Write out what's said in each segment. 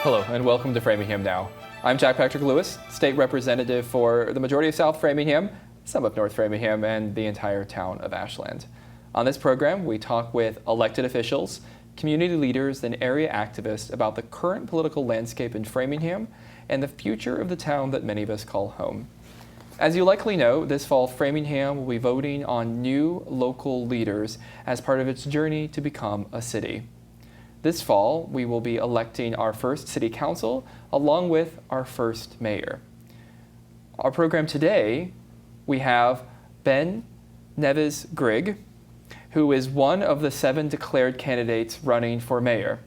Hello and welcome to Framingham Now. I'm Jack Patrick Lewis, State Representative for the majority of South Framingham, some of North Framingham, and the entire town of Ashland. On this program, we talk with elected officials, community leaders, and area activists about the current political landscape in Framingham and the future of the town that many of us call home. As you likely know, this fall Framingham will be voting on new local leaders as part of its journey to become a city. This fall, we will be electing our first city council along with our first mayor. Our program today, we have Ben Neves-Grigg, who is one of the 7 declared candidates running for mayor.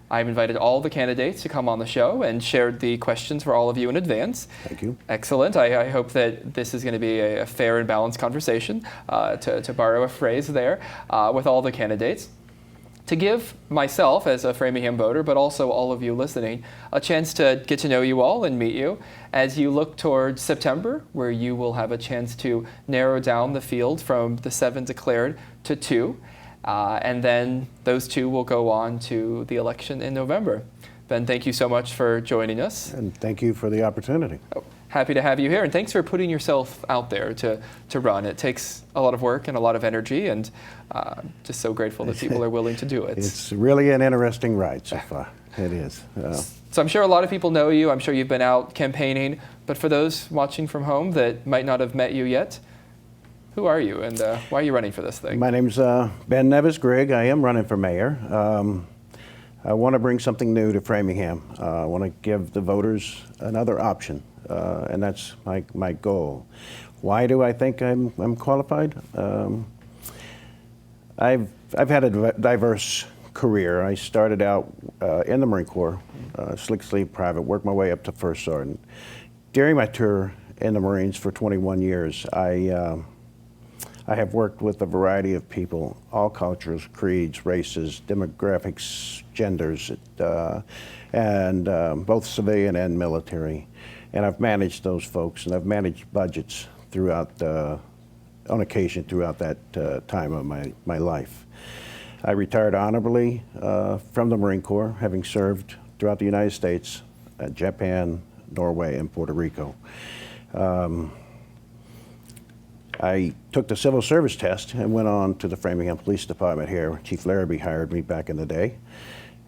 I've invited all the candidates to come on the show and shared the questions for all of you in advance. Thank you. Excellent. I hope that this is going to be a fair and balanced conversation, to borrow a phrase there, with all the candidates. To give myself, as a Framingham voter, but also all of you listening, a chance to get to know you all and meet you as you look towards September, where you will have a chance to narrow down the field from the 7 declared to 2. And then those 2 will go on to the election in November. Ben, thank you so much for joining us. And thank you for the opportunity. Happy to have you here, and thanks for putting yourself out there to run. It takes a lot of work and a lot of energy, and just so grateful that people are willing to do it. It's really an interesting ride so far. It is. So I'm sure a lot of people know you. I'm sure you've been out campaigning, but for those watching from home that might not have met you yet, who are you, and why are you running for this thing? My name's Ben Neves-Grigg. I am running for mayor. I want to bring something new to Framingham. I want to give the voters another option. And that's my goal. Why do I think I'm qualified? I've had a diverse career. I started out in the Marine Corps, slick sleeve private, worked my way up to first sergeant. During my tour in the Marines for 21 years, I have worked with a variety of people, all cultures, creeds, races, demographics, genders, and both civilian and military. And I've managed those folks, and I've managed budgets throughout, on occasion, throughout that time of my life. I retired honorably from the Marine Corps, having served throughout the United States, Japan, Norway, and Puerto Rico. I took the civil service test and went on to the Framingham Police Department here. Chief Larrabee hired me back in the day.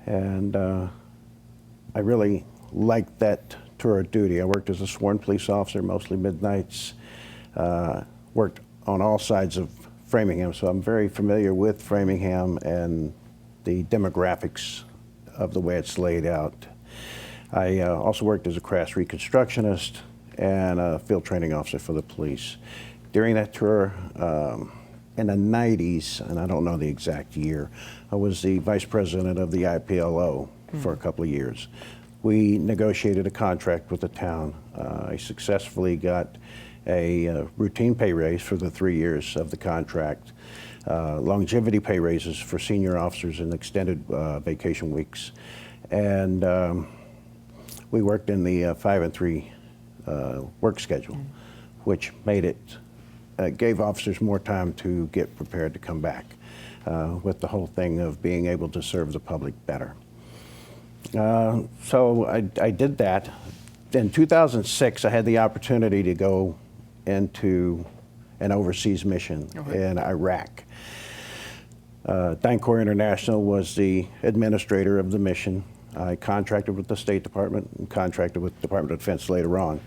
And I really liked that tour of duty. I worked as a sworn police officer, mostly midnights, worked on all sides of Framingham, so I'm very familiar with Framingham and the demographics of the way it's laid out. I also worked as a crash reconstructionist and a field training officer for the police. During that tour, in the 90s, and I don't know the exact year, I was the vice president of the IPLO for a couple of years. We negotiated a contract with the town. I successfully got a routine pay raise for the 3 years of the contract, longevity pay raises for senior officers and extended vacation weeks. And we worked in the 5 and 3 work schedule, which made it, gave officers more time to get prepared to come back with the whole thing of being able to serve the public better. So I did that. In 2006, I had the opportunity to go into an overseas mission in Iraq. DynCorp International was the administrator of the mission. I contracted with the State Department and contracted with the Department of Defense later on.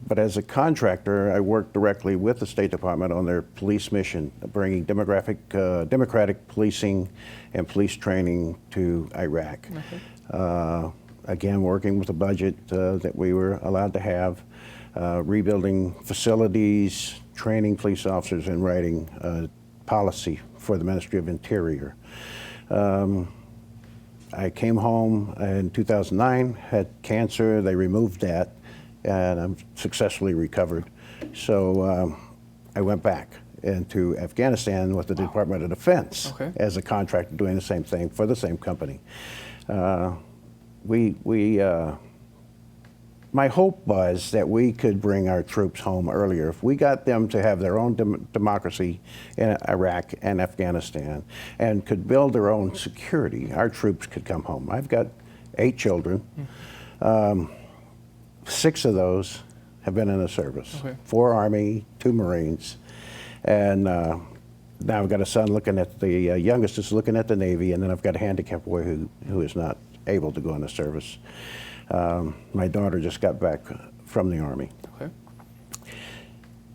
But as a contractor, I worked directly with the State Department on their police mission, bringing democratic policing and police training to Iraq. Again, working with a budget that we were allowed to have, rebuilding facilities, training police officers, and writing policy for the Ministry of Interior. I came home in 2009, had cancer, they removed that, and I'm successfully recovered. So I went back into Afghanistan with the Department of Defense as a contractor doing the same thing for the same company. My hope was that we could bring our troops home earlier. If we got them to have their own democracy in Iraq and Afghanistan and could build their own security, our troops could come home. I've got 8 children. 6 of those have been in the service. Okay. 4 Army, 2 Marines. And now I've got a son looking at the youngest is looking at the Navy, and then I've got a handicapped boy who is not able to go into service. My daughter just got back from the Army. Okay.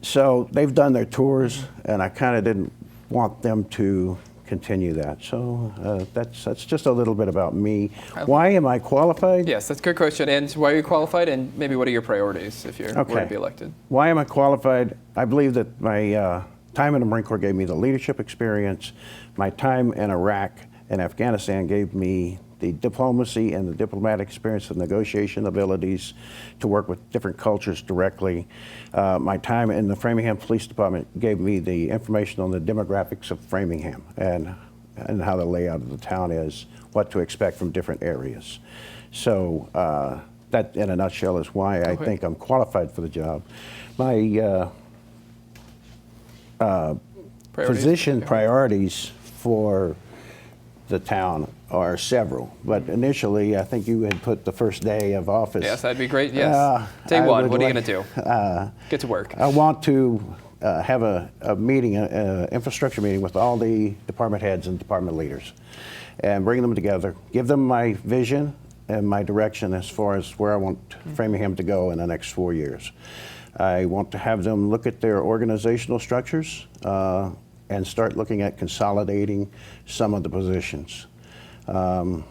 So they've done their tours, and I kind of didn't want them to continue that. So that's just a little bit about me. Why am I qualified? Yes, that's a good question. And why are you qualified? And maybe what are your priorities if you're were to be elected? Why am I qualified? I believe that my time in the Marine Corps gave me the leadership experience. My time in Iraq and Afghanistan gave me the diplomacy and the diplomatic experience and negotiation abilities to work with different cultures directly. My time in the Framingham Police Department gave me the information on the demographics of Framingham and how the layout of the town is, what to expect from different areas. So that, in a nutshell, is why I think I'm qualified for the job. My position priorities for the town are several, but initially I think you had put the first day of office. Yes, that'd be great. Yes. Day one, what are you going to do? Get to work. I want to have a meeting, an infrastructure meeting with all the department heads and department leaders and bring them together, give them my vision and my direction as far as where I want Framingham to go in the next 4 years. I want to have them look at their organizational structures and start looking at consolidating some of the positions. From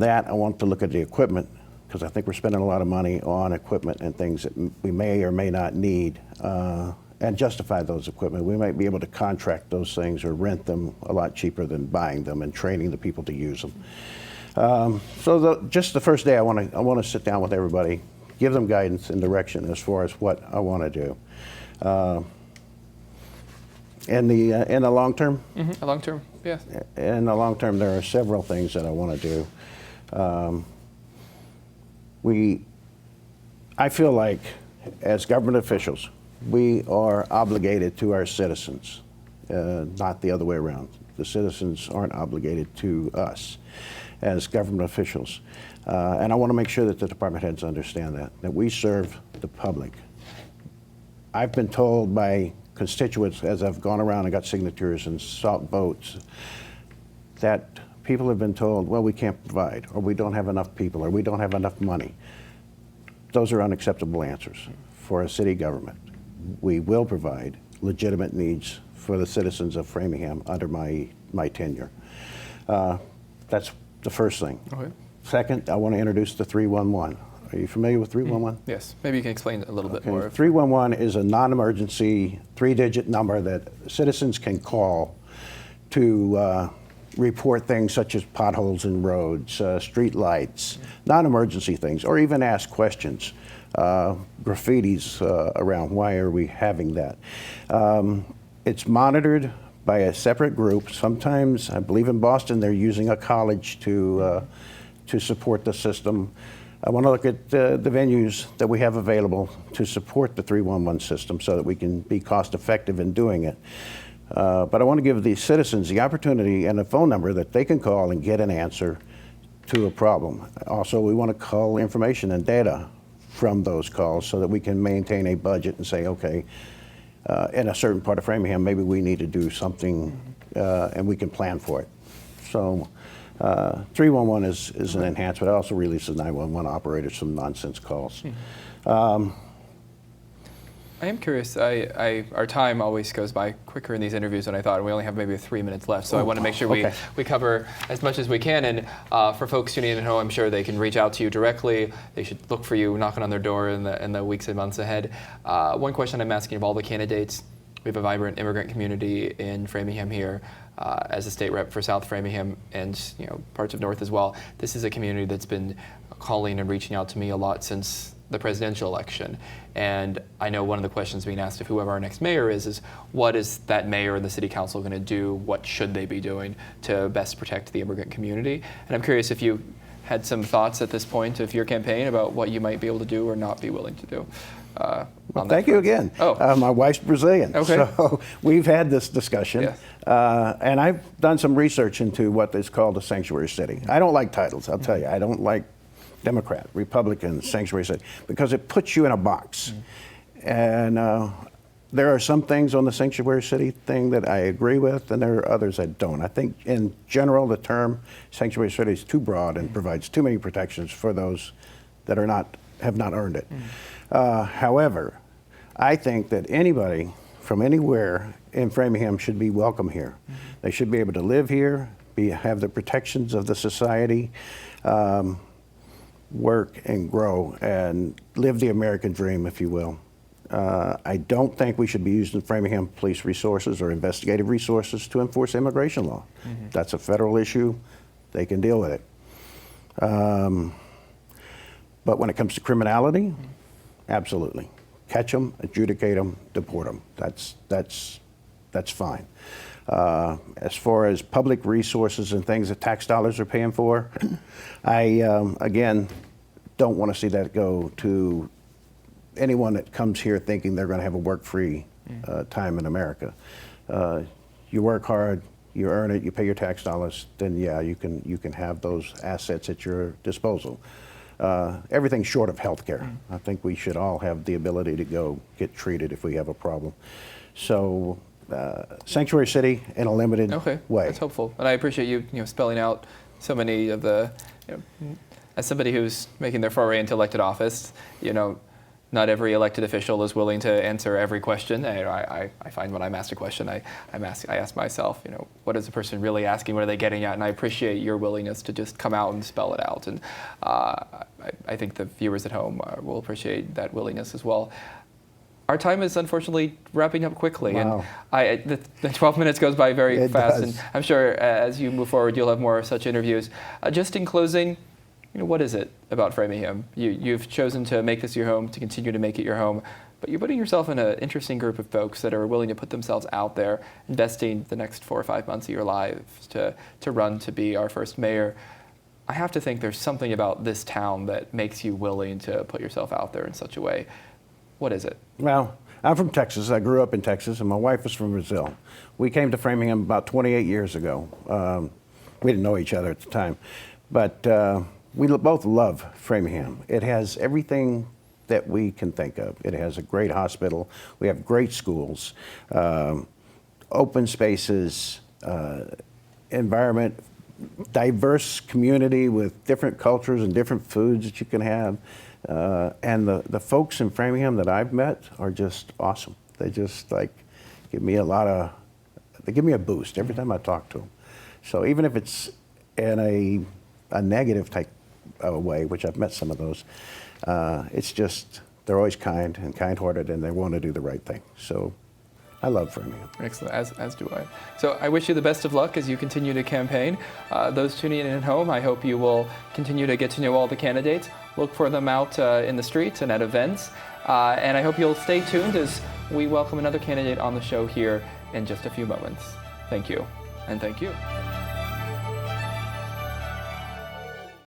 that, I want to look at the equipment, because I think we're spending a lot of money on equipment and things that we may or may not need, and justify those equipment. We might be able to contract those things or rent them a lot cheaper than buying them and training the people to use them. So just the first day, I want to sit down with everybody, give them guidance and direction as far as what I want to do. In the long term? Mm-hmm. Long term, yes. In the long term, there are several things that I want to do. I feel like, as government officials, we are obligated to our citizens, not the other way around. The citizens aren't obligated to us as government officials. And I want to make sure that the department heads understand that we serve the public. I've been told by constituents, as I've gone around and got signatures and sought votes, that people have been told, well, we can't provide, or we don't have enough people, or we don't have enough money. Those are unacceptable answers for a city government. We will provide legitimate needs for the citizens of Framingham under my tenure. That's the first thing. Okay. Second, I want to introduce the 311. Are you familiar with 311? Yes. Maybe you can explain a little bit more. 311 is a non-emergency 3-digit number that citizens can call to report things such as potholes in roads, street lights, non-emergency things, or even ask questions, graffitis around why are we having that. It's monitored by a separate group. Sometimes, I believe in Boston, they're using a college to support the system. I want to look at the venues that we have available to support the 311 system so that we can be cost effective in doing it. But I want to give the citizens the opportunity and a phone number that they can call and get an answer to a problem. Also, we want to call information and data from those calls so that we can maintain a budget and say, okay, in a certain part of Framingham, maybe we need to do something and we can plan for it. So 311 is an enhancement. It also releases 911 operators from nonsense calls. I am curious. Our time always goes by quicker in these interviews than I thought, and we only have maybe 3 minutes left. So I want to make sure we cover as much as we can. And for folks tuning in at home, I'm sure they can reach out to you directly. They should look for you knocking on their door in the weeks and months ahead. One question I'm asking of all the candidates: we have a vibrant immigrant community in Framingham here. As a state rep for South Framingham and parts of North as well, this is a community that's been calling and reaching out to me a lot since the presidential election. And I know one of the questions being asked of whoever our next mayor is what is that mayor and the city council going to do? What should they be doing to best protect the immigrant community? And I'm curious if you had some thoughts at this point of your campaign about what you might be able to do or not be willing to do. Well, thank you again. Oh. My wife's Brazilian, Okay. so we've had this discussion. Yes. And I've done some research into what is called a sanctuary city. I don't like titles, I'll tell you. I don't like Democrat, Republican, sanctuary city, because it puts you in a box. And there are some things on the sanctuary city thing that I agree with, and there are others I don't. I think in general the term sanctuary city is too broad and provides too many protections for those that have not earned it. However, I think that anybody from anywhere in Framingham should be welcome here. They should be able to live here, have the protections of the society, work and grow and live the American dream, if you will. I don't think we should be using Framingham police resources or investigative resources to enforce immigration law. That's a federal issue. They can deal with it. But when it comes to criminality, absolutely. Catch them, adjudicate them, deport them. That's fine. As far as public resources and things that tax dollars are paying for, I, again, don't want to see that go to anyone that comes here thinking they're going to have a work-free time in America. You work hard, you earn it, you pay your tax dollars, then yeah, you can have those assets at your disposal. Everything short of health care. I think we should all have the ability to go get treated if we have a problem. So sanctuary city in a limited way. That's helpful. And I appreciate you, spelling out so many of the, as somebody who's making their foray into elected office, not every elected official is willing to answer every question. I find when I'm asked a question, I ask myself, what is the person really asking? What are they getting at? And I appreciate your willingness to just come out and spell it out. And I think the viewers at home will appreciate that willingness as well. Our time is unfortunately wrapping up quickly, wow. And the 12 minutes goes by very fast. Does. And I'm sure as you move forward, you'll have more such interviews. Just in closing, what is it about Framingham? You've chosen to make this your home, to continue to make it your home, but you're putting yourself in an interesting group of folks that are willing to put themselves out there, investing the next 4 or 5 months of your lives to run to be our first mayor. I have to think there's something about this town that makes you willing to put yourself out there in such a way. What is it? Well, I'm from Texas. I grew up in Texas, and my wife was from Brazil. We came to Framingham about 28 years ago. We didn't know each other at the time, but we both love Framingham. It has everything that we can think of. It has a great hospital. We have great schools, open spaces, environment, diverse community with different cultures and different foods that you can have. And the folks in Framingham that I've met are just awesome. They just give me a boost every time I talk to them. So even if it's in a negative type way, which I've met some of those, it's just, they're always kind and kind-hearted, and they want to do the right thing. So I love Framingham. Excellent, as do I. So I wish you the best of luck as you continue to campaign. Those tuning in at home, I hope you will continue to get to know all the candidates. Look for them out in the streets and at events. And I hope you'll stay tuned as we welcome another candidate on the show here in just a few moments. Thank you, and thank you.